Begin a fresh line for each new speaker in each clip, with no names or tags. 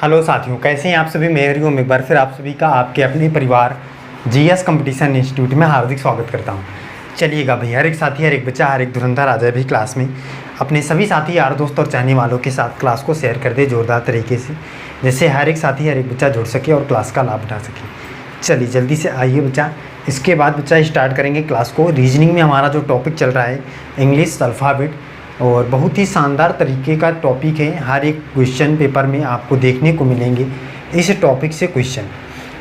Hello साथियों, कैसे हैं आप सभी। मैं हरिओम एक बार फिर आप सभी का आपके अपने परिवार जीएस कंपटीशन इंस्टीट्यूट में हार्दिक स्वागत करता हूं। चलिएगा भाई, हर एक साथी, हर एक बच्चा, हर एक धुरंधर आ जाए भाई क्लास में, अपने सभी साथी, यार दोस्त और चाहने वालों के साथ क्लास को शेयर कर दे जोरदार तरीके से, जिससे हर एक साथी, हर एक बच्चा जुड़ सके और क्लास का लाभ उठा सके। चलिए जल्दी से आइए बच्चा। इसके बाद बच्चा स्टार्ट करेंगे क्लास को। रीजनिंग में हमारा जो टॉपिक चल रहा है इंग्लिश अल्फ़ाबेट, और बहुत ही शानदार तरीके का टॉपिक है। हर एक क्वेश्चन पेपर में आपको देखने को मिलेंगे इस टॉपिक से क्वेश्चन।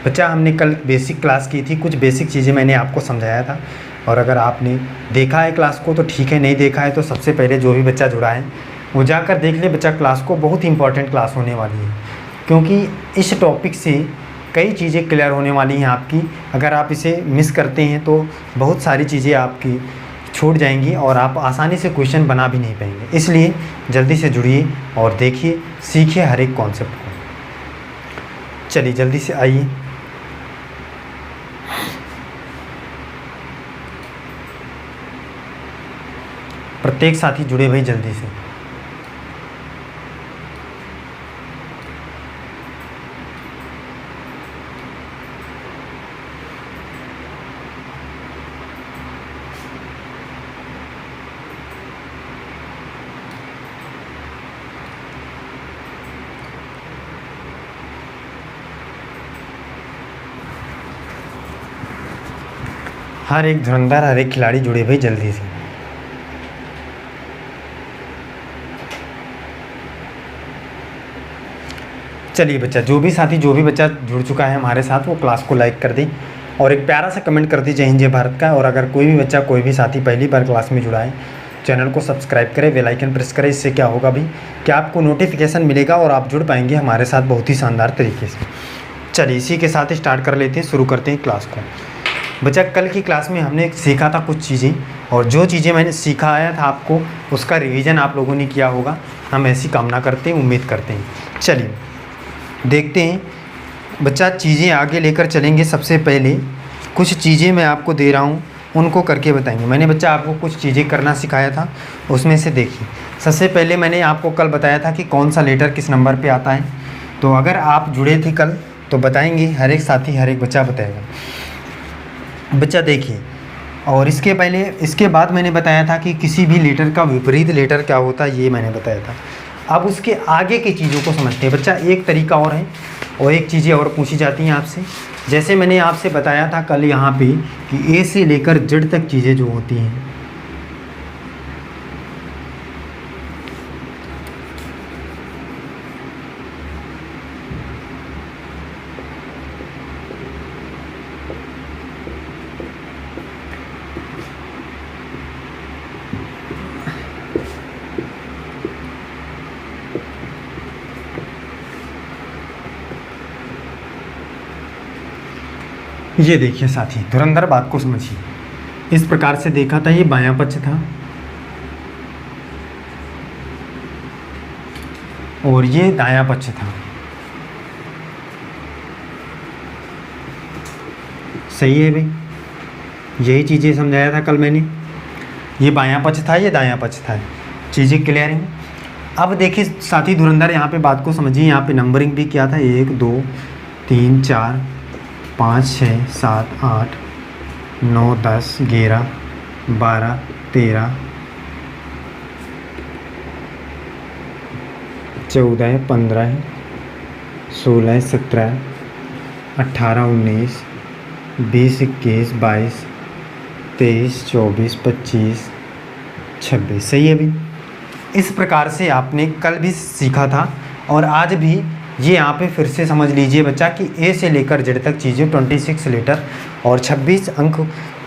बच्चा हमने कल बेसिक क्लास की थी, कुछ बेसिक चीज़ें मैंने आपको समझाया था, और अगर आपने देखा है क्लास को तो ठीक है, नहीं देखा है तो सबसे पहले जो भी बच्चा जुड़ा है वो जाकर देख ले बच्चा क्लास को। बहुत ही इंपॉर्टेंट क्लास होने वाली है, क्योंकि इस टॉपिक से कई चीज़ें क्लियर होने वाली हैं आपकी। अगर आप इसे मिस करते हैं तो बहुत सारी चीज़ें आपकी छूट जाएंगी और आप आसानी से क्वेश्चन बना भी नहीं पाएंगे। इसलिए जल्दी से जुड़िए और देखिए, सीखिए हर एक कॉन्सेप्ट को। चलिए जल्दी से आइए। प्रत्येक साथी जुड़े भाई जल्दी से। हर एक धुरंधर, हर एक खिलाड़ी जुड़े भाई जल्दी से। चलिए बच्चा, जो भी साथी, जो भी बच्चा जुड़ चुका है हमारे साथ, वो क्लास को लाइक कर दें और एक प्यारा सा कमेंट कर दीजिए जय हिंद जय भारत का। और अगर कोई भी बच्चा, कोई भी साथी पहली बार क्लास में जुड़ा है, चैनल को सब्सक्राइब करें, बेल आइकन प्रेस करें। इससे क्या होगा भाई कि आपको नोटिफिकेशन मिलेगा और आप जुड़ पाएंगे हमारे साथ बहुत ही शानदार तरीके से। चलिए इसी के साथ स्टार्ट कर लेते हैं, शुरू करते हैं क्लास को। बच्चा कल की क्लास में हमने सीखा था कुछ चीज़ें, और जो चीज़ें मैंने सिखाया था आपको उसका रिवीजन आप लोगों ने किया होगा। हम ऐसी कामना करते हैं, उम्मीद करते हैं। चलिए देखते हैं बच्चा, चीज़ें आगे लेकर चलेंगे। सबसे पहले कुछ चीज़ें मैं आपको दे रहा हूँ, उनको करके बताएंगे। मैंने बच्चा आपको कुछ चीज़ें करना सिखाया था, उसमें से देखिए। सबसे पहले मैंने आपको कल बताया था कि कौन सा लेटर किस नंबर पे आता है। तो अगर आप जुड़े थे कल तो बताएंगे, हर एक साथी, हर एक बच्चा बताएगा। बच्चा देखिए, और इसके बाद मैंने बताया था कि किसी भी लेटर का विपरीत लेटर क्या होता है, ये मैंने बताया था। अब उसके आगे की चीज़ों को समझते हैं बच्चा। एक तरीका और है, और एक चीज़ें और पूछी जाती हैं आपसे। जैसे मैंने आपसे बताया था कल यहाँ पे कि ए से लेकर जेड तक चीज़ें जो होती हैं, ये देखिए साथी, धुरंधर बात को समझिए। इस प्रकार से देखा था, ये बायां पक्ष था और ये दायां पक्ष था। सही है भाई, यही चीज़ें समझाया था कल मैंने। ये बायां पक्ष था, ये दायां पक्ष था। चीज़ें क्लियर हैं। अब देखिए साथी धुरंधर, यहाँ पे बात को समझिए। यहाँ पे नंबरिंग भी किया था, 1 2 3 4 5 6 7 8 9 10 11 12 13 14 15 16 17 18 19 20 21 22 23 24 25 26। सही है भाई। इस प्रकार से आपने कल भी सीखा था, और आज भी ये यहाँ पे फिर से समझ लीजिए बच्चा कि ए से लेकर जेड तक चीज़ें 26 लेटर और 26 अंक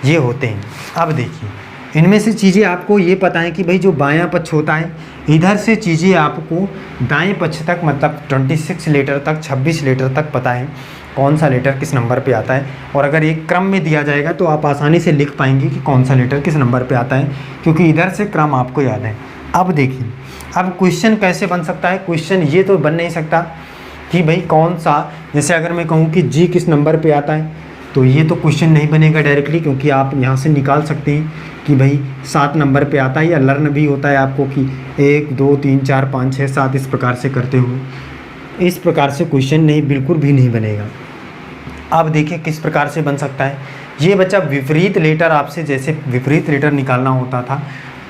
ये होते हैं। अब देखिए, इनमें से चीज़ें आपको ये पता है कि भाई जो बायां पक्ष होता है, इधर से चीज़ें आपको दाएं पक्ष तक, मतलब 26 लेटर तक, 26 लेटर तक पता है कौन सा लेटर किस नंबर पे आता है। और अगर एक क्रम में दिया जाएगा तो आप आसानी से लिख पाएंगे कि कौन सा लेटर किस नंबर पे आता है, क्योंकि इधर से क्रम आपको याद है। अब देखिए, अब क्वेश्चन कैसे बन सकता है। क्वेश्चन ये तो बन नहीं सकता कि भाई कौन सा, जैसे अगर मैं कहूँ कि जी किस नंबर पे आता है, तो ये तो क्वेश्चन नहीं बनेगा डायरेक्टली, क्योंकि आप यहाँ से निकाल सकते हैं कि भाई 7 नंबर पे आता है, या लर्न भी होता है आपको कि 1 2 3 4 5 6 7 इस प्रकार से करते हुए इस प्रकार से क्वेश्चन नहीं, बिल्कुल भी नहीं बनेगा। अब देखिए किस प्रकार से बन सकता है। ये बच्चा विपरीत लेटर, आपसे जैसे विपरीत लेटर निकालना होता था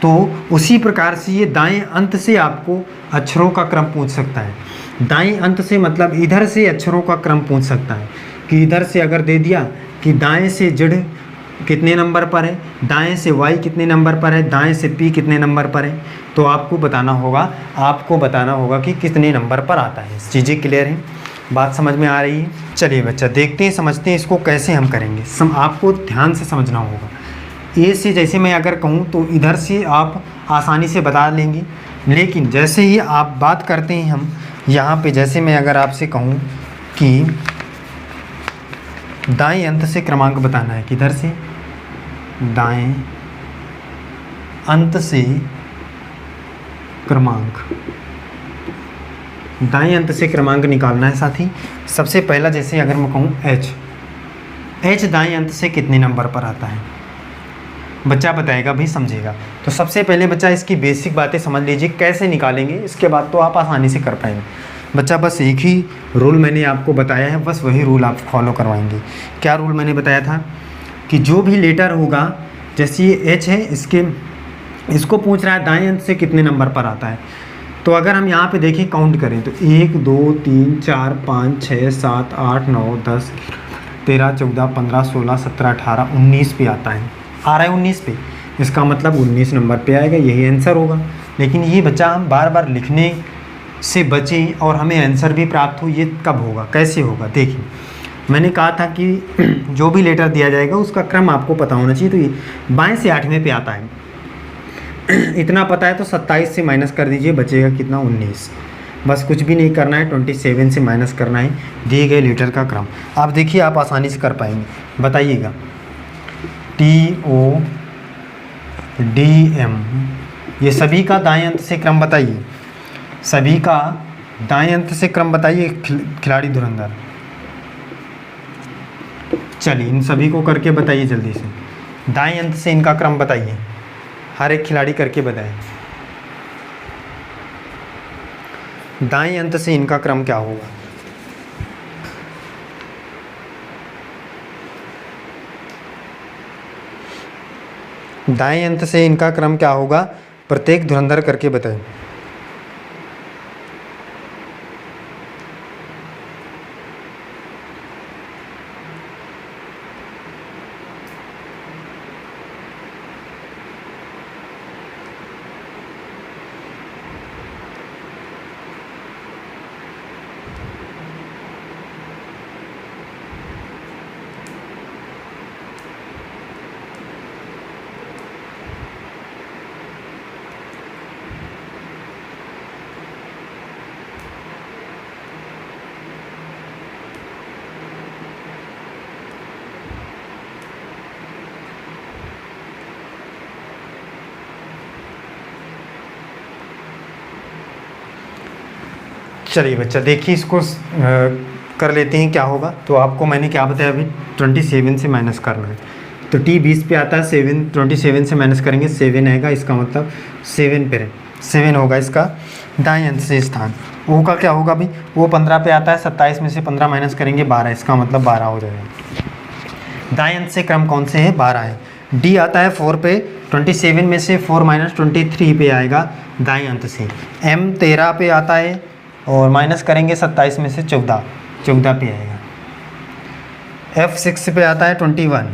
तो उसी प्रकार से ये दाएं अंत से आपको अक्षरों का क्रम पूछ सकता है। दाएं अंत से मतलब इधर से अक्षरों का क्रम पूछ सकता है कि इधर से अगर दे दिया कि दाएं से जेड कितने नंबर पर है, दाएं से वाई कितने नंबर पर है, दाएं से पी कितने नंबर पर है, तो आपको बताना होगा कि कितने नंबर पर आता है। चीज़ें क्लियर हैं, बात समझ में आ रही है। चलिए बच्चा देखते हैं, समझते हैं इसको कैसे हम करेंगे। आपको ध्यान से समझना होगा। ए से जैसे मैं अगर कहूँ तो इधर से आप आसानी से बता लेंगे, लेकिन जैसे ही आप बात करते हैं हम यहाँ पे, जैसे मैं अगर आपसे कहूँ कि दाएं अंत से क्रमांक बताना है, किधर से, दाएं अंत से क्रमांक, दाएं अंत से क्रमांक निकालना है साथी। सबसे पहला जैसे अगर मैं कहूँ एच दाएं अंत से कितने नंबर पर आता है, बच्चा बताएगा भी, समझेगा। तो सबसे पहले बच्चा इसकी बेसिक बातें समझ लीजिए कैसे निकालेंगे, इसके बाद तो आप आसानी से कर पाएंगे। बच्चा बस एक ही रूल मैंने आपको बताया है, बस वही रूल आप फॉलो करवाएंगे। क्या रूल मैंने बताया था कि जो भी लेटर होगा, जैसे ये एच है, इसको पूछ रहा है दाएं अंत से कितने नंबर पर आता है। तो अगर हम यहाँ पे देखें, काउंट करें तो 1 2 3 4 5 6 7 8 9 10 13 14 15 16 17 18 19 पे आता है, आ रहा है 19 पे, इसका मतलब 19 नंबर पे आएगा, यही आंसर होगा। लेकिन ये बच्चा हम बार बार लिखने से बचें और हमें आंसर भी प्राप्त हो, ये कब होगा, कैसे होगा। देखिए मैंने कहा था कि जो भी लेटर दिया जाएगा उसका क्रम आपको पता होना चाहिए। तो ये बाएं से 8वें पे आता है, इतना पता है तो 27 से माइनस कर दीजिए, बचेगा कितना, 19। बस कुछ भी नहीं करना है, 27 से माइनस करना है दिए गए लेटर का क्रम। आप देखिए आप आसानी से कर पाएंगे, बताइएगा। TODM, ये सभी का दाएं अंत से क्रम बताइए, सभी का दाएं अंत से क्रम बताइए खिलाड़ी धुरंधर। चलिए इन सभी को करके बताइए जल्दी से, दाएं अंत से इनका क्रम बताइए, हर एक खिलाड़ी करके बताएं। दाएं अंत से इनका क्रम क्या होगा, दाएं अंत से इनका क्रम क्या होगा, प्रत्येक धुरंधर करके बताएं। चलिए बच्चा देखिए इसको कर लेते हैं क्या होगा। तो आपको मैंने क्या बताया अभी, 27 से माइनस करना है। तो T 20 पे आता है, 27 से माइनस करेंगे 7 आएगा, इसका मतलब 7 पे 7 होगा इसका दाएं अंत से स्थान। O का क्या होगा भाई, वो 15 पे आता है, 27 में से 15 माइनस करेंगे 12, इसका मतलब 12 हो जाएगा। दाएं अंत से क्रम कौन से है, 12 है। D आता है 4 पे, 27 में से 4 माइनस 23 पे आएगा दाएं अंत से। M 13 पे आता है और माइनस करेंगे 27 में से 14 पे आएगा। F 6 पे आता है 21,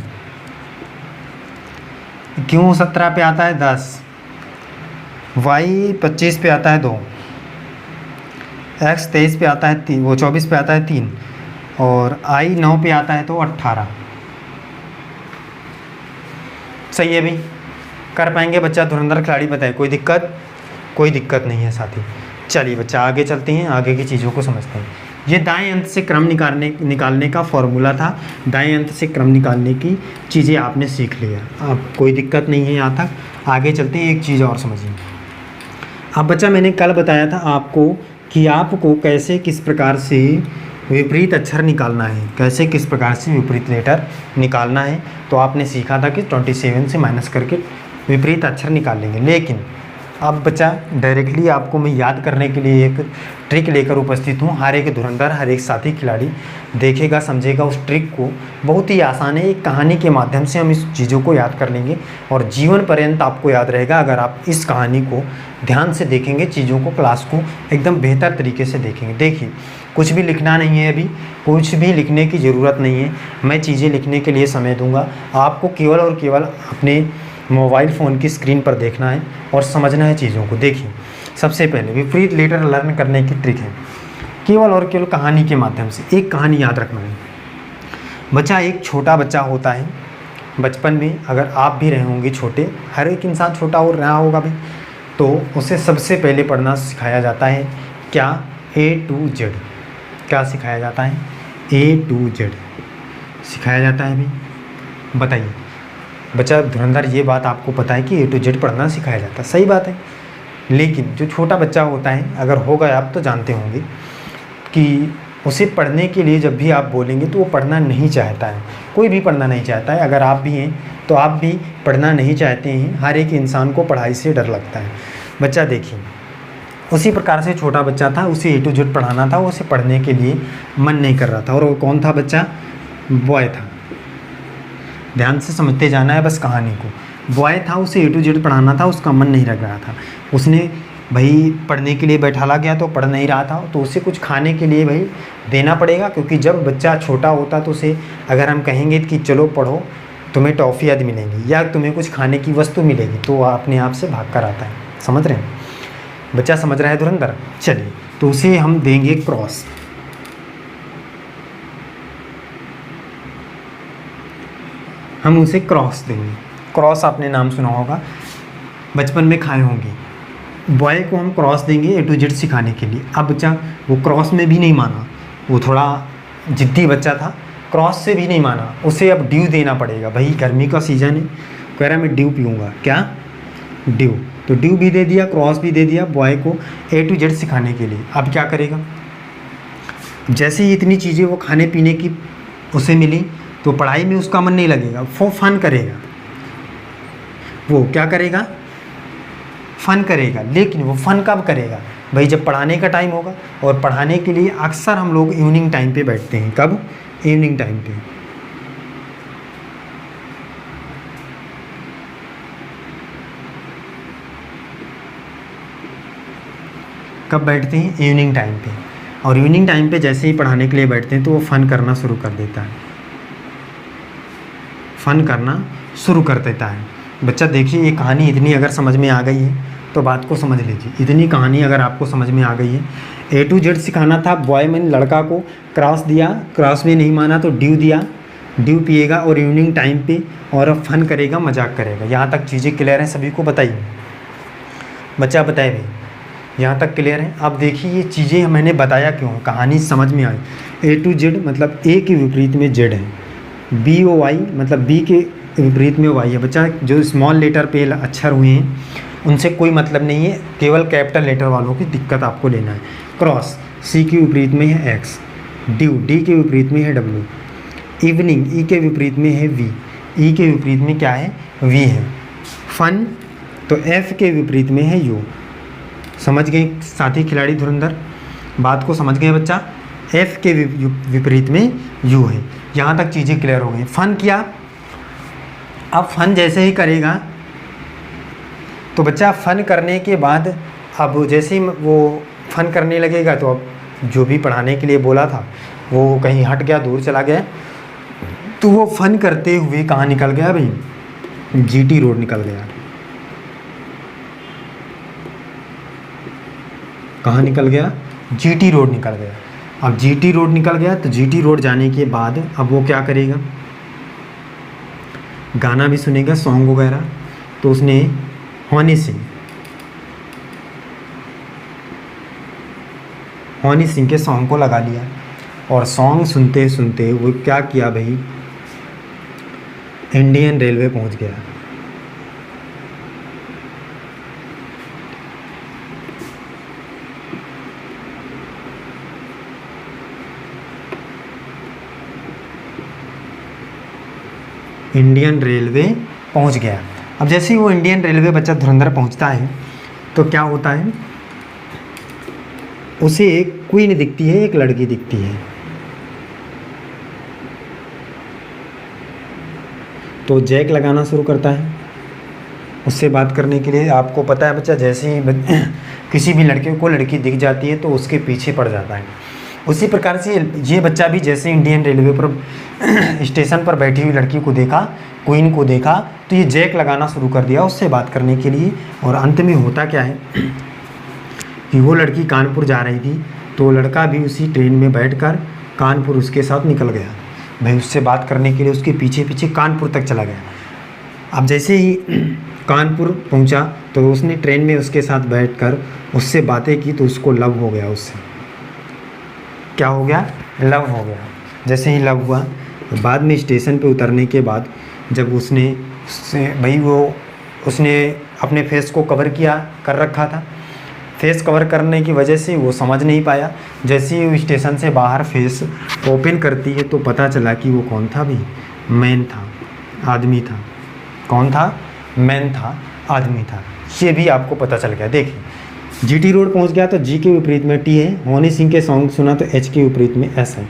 Q 17 पे आता है 10, Y 25 पे आता है 2, X 23 पे आता है 3, वो 24 पे आता है 3, और I 9 पे आता है तो 18। सही है भाई, कर पाएंगे बच्चा धुरंधर खिलाड़ी, बताए कोई दिक्कत नहीं है साथी। चलिए बच्चा आगे चलते हैं, आगे की चीज़ों को समझते हैं। ये दाएं अंत से क्रम निकालने का फॉर्मूला था, दाएं अंत से क्रम निकालने की चीज़ें आपने सीख लिया, अब कोई दिक्कत नहीं है यहाँ तक। आगे चलते हैं, एक चीज़ और समझिए। अब बच्चा मैंने कल बताया था आपको कि आपको कैसे किस प्रकार से विपरीत अक्षर निकालना है, कैसे किस प्रकार से विपरीत लेटर निकालना है। तो आपने सीखा था कि 27 से माइनस करके विपरीत अक्षर निकाल लेंगे। लेकिन अब बच्चा डायरेक्टली आपको मैं याद करने के लिए एक ट्रिक लेकर उपस्थित हूँ। हर एक धुरंधर, हर एक साथी खिलाड़ी देखेगा, समझेगा उस ट्रिक को। बहुत ही आसान है, एक कहानी के माध्यम से हम इस चीज़ों को याद कर लेंगे और जीवन पर्यंत आपको याद रहेगा अगर आप इस कहानी को ध्यान से देखेंगे, चीज़ों को, क्लास को एकदम बेहतर तरीके से देखेंगे। देखिए, कुछ भी लिखना नहीं है, अभी कुछ भी लिखने की ज़रूरत नहीं है। मैं चीज़ें लिखने के लिए समय दूंगा, आपको केवल और केवल अपने मोबाइल फ़ोन की स्क्रीन पर देखना है और समझना है चीज़ों को। देखिए, सबसे पहले विपरीत लेटर लर्न करने की ट्रिक है, केवल और केवल कहानी के माध्यम से। एक कहानी याद रखना है बच्चा। एक छोटा बच्चा होता है बचपन में, अगर आप भी रहे होंगे छोटे, हर एक इंसान छोटा हो रहा होगा भी, तो उसे सबसे पहले पढ़ना सिखाया जाता है क्या? A to Z। क्या सिखाया जाता है? A to Z सिखाया जाता है भी। बताइए बच्चा धुरंधर, ये बात आपको पता है कि A to Z पढ़ना सिखाया जाता है, सही बात है। लेकिन जो छोटा बच्चा होता है, अगर होगा आप तो जानते होंगे कि उसे पढ़ने के लिए जब भी आप बोलेंगे तो वो पढ़ना नहीं चाहता है। कोई भी पढ़ना नहीं चाहता है, अगर आप भी हैं तो आप भी पढ़ना नहीं चाहते हैं। हर एक इंसान को पढ़ाई से डर लगता है। बच्चा देखिए, उसी प्रकार से छोटा बच्चा था, उसे A to Z पढ़ाना था, उसे पढ़ने के लिए मन नहीं कर रहा था। और वो कौन था बच्चा? बॉय था। ध्यान से समझते जाना है बस कहानी को। बॉय था, उसे A to Z पढ़ाना था, उसका मन नहीं लग रहा था। उसने भाई पढ़ने के लिए बैठाला गया तो पढ़ नहीं रहा था, तो उसे कुछ खाने के लिए भाई देना पड़ेगा, क्योंकि जब बच्चा छोटा होता तो उसे अगर हम कहेंगे कि चलो पढ़ो, तुम्हें टॉफ़ी आदि मिलेंगी या तुम्हें कुछ खाने की वस्तु मिलेगी, तो वह अपने आप से भाग कर आता है। समझ रहे हैं? बच्चा समझ रहा है धुरंधर? चलिए, तो उसे हम देंगे क्रॉस। हम उसे क्रॉस देंगे। क्रॉस आपने नाम सुना होगा, बचपन में खाए होंगे। बॉय को हम क्रॉस देंगे A to Z सिखाने के लिए। अब बच्चा वो क्रॉस में भी नहीं माना, वो थोड़ा जिद्दी बच्चा था, क्रॉस से भी नहीं माना। उसे अब ड्यू देना पड़ेगा। भाई गर्मी का सीज़न है, कह रहा मैं ड्यू पीऊँगा। क्या? ड्यू। तो ड्यू भी दे दिया, क्रॉस भी दे दिया बॉय को A to Z सिखाने के लिए। अब क्या करेगा? जैसे ही इतनी चीज़ें वो खाने पीने की उसे मिली, तो पढ़ाई में उसका मन नहीं लगेगा, वो फन करेगा। वो क्या करेगा? फ़न करेगा। लेकिन वो फ़न कब करेगा? भाई जब पढ़ाने का टाइम होगा। और पढ़ाने के लिए अक्सर हम लोग इवनिंग टाइम पे बैठते हैं। कब? इवनिंग टाइम पे। कब बैठते हैं? इवनिंग टाइम पे। और इवनिंग टाइम पे जैसे ही पढ़ाने के लिए बैठते हैं तो वो फ़न करना शुरू कर देता है। फ़न करना शुरू कर देता है। बच्चा देखिए, ये कहानी इतनी अगर समझ में आ गई है तो बात को समझ लीजिए। इतनी कहानी अगर आपको समझ में आ गई है, A to Z सिखाना था, बॉय मैंने लड़का को क्रॉस दिया, क्रॉस में नहीं माना तो ड्यू दिया, ड्यू पिएगा और इवनिंग टाइम पे, और अब फन करेगा, मजाक करेगा। यहाँ तक चीज़ें क्लियर हैं सभी को? बताइए बच्चा, बताए भाई यहाँ तक क्लियर है? अब देखिए ये चीज़ें मैंने बताया क्यों, कहानी समझ में आई। A to Z मतलब A के विपरीत में Z है, BOY मतलब B के विपरीत में Y है। बच्चा जो स्मॉल लेटर पे अक्षर हुए हैं उनसे कोई मतलब नहीं है, केवल कैपिटल लेटर वालों की दिक्कत आपको लेना है। क्रॉस C के विपरीत में है X, ड्यू D के विपरीत में है W, इवनिंग E के विपरीत में है V, E के विपरीत में क्या है? V है। फन तो F के विपरीत में है U। समझ गए साथी खिलाड़ी धुरंधर? बात को समझ गए बच्चा? F के विपरीत में U है। यहाँ तक चीज़ें क्लियर हो गई। फन किया, अब फन जैसे ही करेगा तो बच्चा फ़न करने के बाद अब जैसे ही वो फ़न करने लगेगा तो अब जो भी पढ़ाने के लिए बोला था वो कहीं हट गया, दूर चला गया, तो वो फ़न करते हुए कहाँ निकल गया भाई? GT रोड निकल गया। कहाँ निकल गया? GT रोड निकल गया। अब GT रोड निकल गया तो GT रोड जाने के बाद अब वो क्या करेगा? गाना भी सुनेगा, सॉन्ग वगैरह। तो उसने हनी सिंह के सॉन्ग को लगा लिया और सॉन्ग सुनते सुनते वो क्या किया भाई? इंडियन रेलवे पहुंच गया। इंडियन रेलवे पहुंच गया। अब जैसे ही वो इंडियन रेलवे बच्चा धुरंधर पहुंचता है तो क्या होता है, उसे एक क्वीन दिखती है, एक लड़की दिखती है। तो जैक लगाना शुरू करता है उससे बात करने के लिए। आपको पता है बच्चा, जैसे ही किसी भी लड़के को लड़की दिख जाती है तो उसके पीछे पड़ जाता है। उसी प्रकार से ये बच्चा भी जैसे इंडियन रेलवे पर स्टेशन पर बैठी हुई लड़की को देखा, क्वीन को देखा, तो ये जैक लगाना शुरू कर दिया उससे बात करने के लिए। और अंत में होता क्या है कि वो लड़की कानपुर जा रही थी, तो लड़का भी उसी ट्रेन में बैठकर कानपुर उसके साथ निकल गया। भाई उससे बात करने के लिए उसके पीछे पीछे कानपुर तक चला गया। अब जैसे ही कानपुर पहुंचा तो उसने ट्रेन में उसके साथ बैठकर उससे बातें की, तो उसको लव हो गया उससे। क्या हो गया? लव हो गया। जैसे ही लव हुआ तो बाद में स्टेशन पे उतरने के बाद जब उसने अपने फेस को कवर कर रखा था, फेस कवर करने की वजह से वो समझ नहीं पाया। जैसे ही वो स्टेशन से बाहर फेस ओपन करती है तो पता चला कि वो कौन था? भी मैन था, आदमी था। कौन था? मैन था, आदमी था। ये भी आपको पता चल गया। देखिए, जीटी रोड पहुंच गया तो जी के विपरीत में टी है। हनी सिंह के सॉन्ग सुना तो एच के विपरीत में एस है।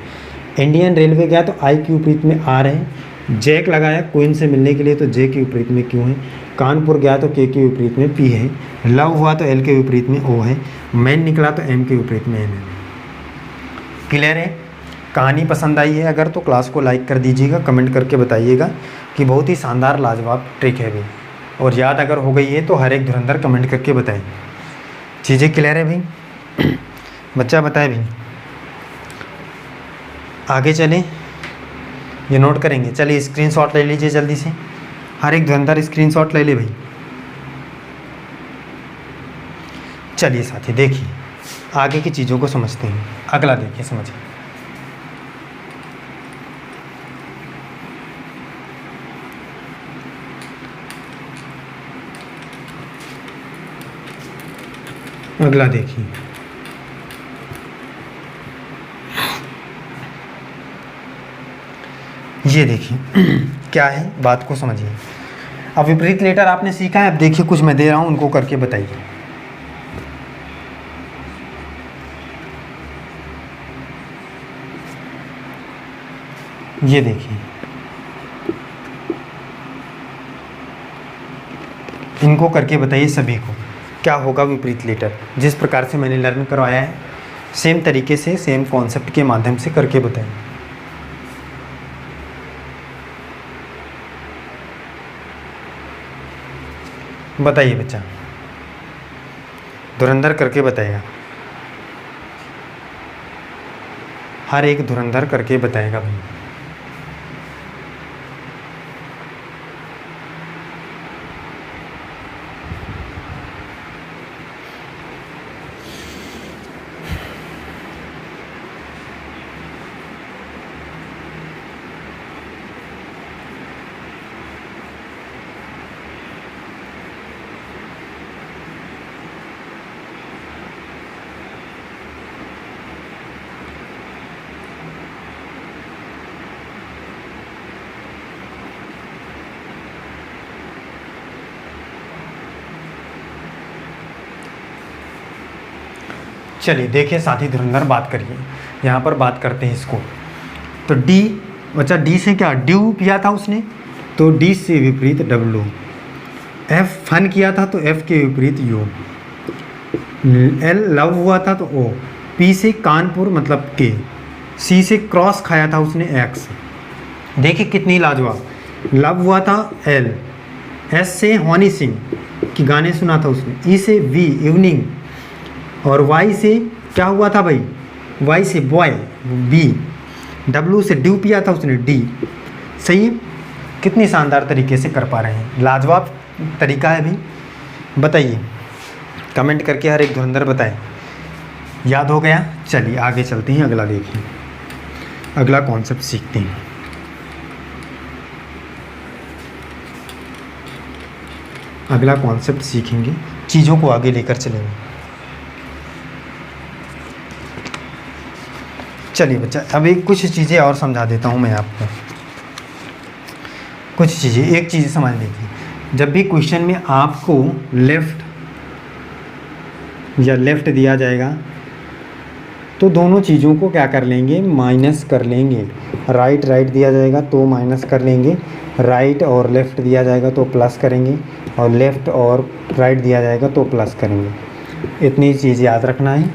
इंडियन रेलवे गया तो आई के विपरीत में आर है। जैक लगाया क्वीन से मिलने के लिए तो जे के विपरीत में क्यू है। कानपुर गया तो के विपरीत में पी है। लव हुआ तो एल के विपरीत में ओ है। मैन निकला तो एम के विपरीत में एन है। क्लियर है? कहानी पसंद आई है अगर तो क्लास को लाइक कर दीजिएगा, कमेंट करके बताइएगा कि बहुत ही शानदार लाजवाब ट्रिक है भाई। और याद अगर हो गई है तो हर एक धुरंधर कमेंट करके बताइए। चीज़ें क्लियर है भाई? बच्चा बताए भाई, आगे चलें, ये नोट करेंगे। चलिए स्क्रीनशॉट ले लीजिए जल्दी से, हर एक धुरंधर स्क्रीनशॉट ले ले भाई। चलिए साथी देखिए, आगे की चीज़ों को समझते हैं। अगला देखिए, समझिए। अगला देखिए, ये देखिए क्या है, बात को समझिए। अब विपरीत लेटर आपने सीखा है। अब देखिए कुछ मैं दे रहा हूँ, उनको करके बताइए। ये देखिए, इनको करके बताइए सभी को क्या होगा विपरीत लेटर। जिस प्रकार से मैंने लर्न करवाया है सेम तरीके से, सेम कॉन्सेप्ट के माध्यम से करके बताइए। बताइए बच्चा, धुरंधर करके बताएगा, हर एक धुरंधर करके बताएगा भाई। चलिए देखिए साथी, धुरंधर बात करिए। यहाँ पर बात करते हैं इसको। तो डी, बच्चा डी से क्या ड्यू पिया था उसने, तो डी से विपरीत डब्लू। एफ फन किया था तो एफ के विपरीत यू। एल लव हुआ था तो ओ। पी से कानपुर मतलब के। सी से क्रॉस खाया था उसने एक्स। देखिए कितनी लाजवाब। लव हुआ था एल। एस से हनी सिंह की गाने सुना था उसने। ई से वी इवनिंग। और वाई से क्या हुआ था भाई, वाई से बॉय बी। डब्लू से ड्यू पिया था उसने डी। सही है? कितनी शानदार तरीके से कर पा रहे हैं, लाजवाब तरीका है भाई। बताइए कमेंट करके हर एक धुरंधर बताएं। याद हो गया? चलिए आगे चलते हैं, अगला देखिए, अगला कॉन्सेप्ट सीखते हैं। अगला कॉन्सेप्ट सीखेंगे, चीज़ों को आगे लेकर चलेंगे। चलिए बच्चा, अभी कुछ चीज़ें और समझा देता हूँ मैं आपको। कुछ चीज़ें, एक चीज़ समझ लीजिए, जब भी क्वेश्चन में आपको लेफ्ट या लेफ़्ट दिया जाएगा तो दोनों चीज़ों को क्या कर लेंगे, माइनस कर लेंगे। राइट राइट दिया जाएगा तो माइनस कर लेंगे, राइट और लेफ़्ट दिया जाएगा तो प्लस करेंगे, और लेफ़्ट और राइट दिया जाएगा तो प्लस करेंगे। इतनी चीज़ याद रखना है,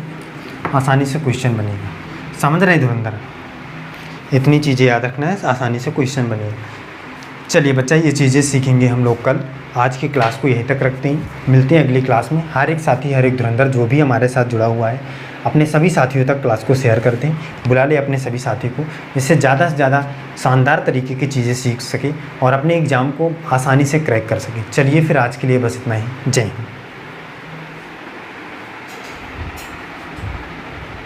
आसानी से क्वेश्चन बनेगा। समझ रहे धुरंधर? इतनी चीज़ें याद रखना है, आसानी से क्वेश्चन बनेगा। चलिए बच्चा, ये चीज़ें सीखेंगे हम लोग कल। आज की क्लास को यहीं तक रखते हैं, मिलते हैं अगली क्लास में। हर एक साथी, हर एक धुरंधर जो भी हमारे साथ जुड़ा हुआ है, अपने सभी साथियों तक क्लास को शेयर कर दें, बुला ले अपने सभी साथी को, जिससे ज़्यादा से ज़्यादा शानदार तरीके की चीज़ें सीख सके और अपने एग्ज़ाम को आसानी से क्रैक कर सके। चलिए फिर आज के लिए बस इतना ही। जय हिंद।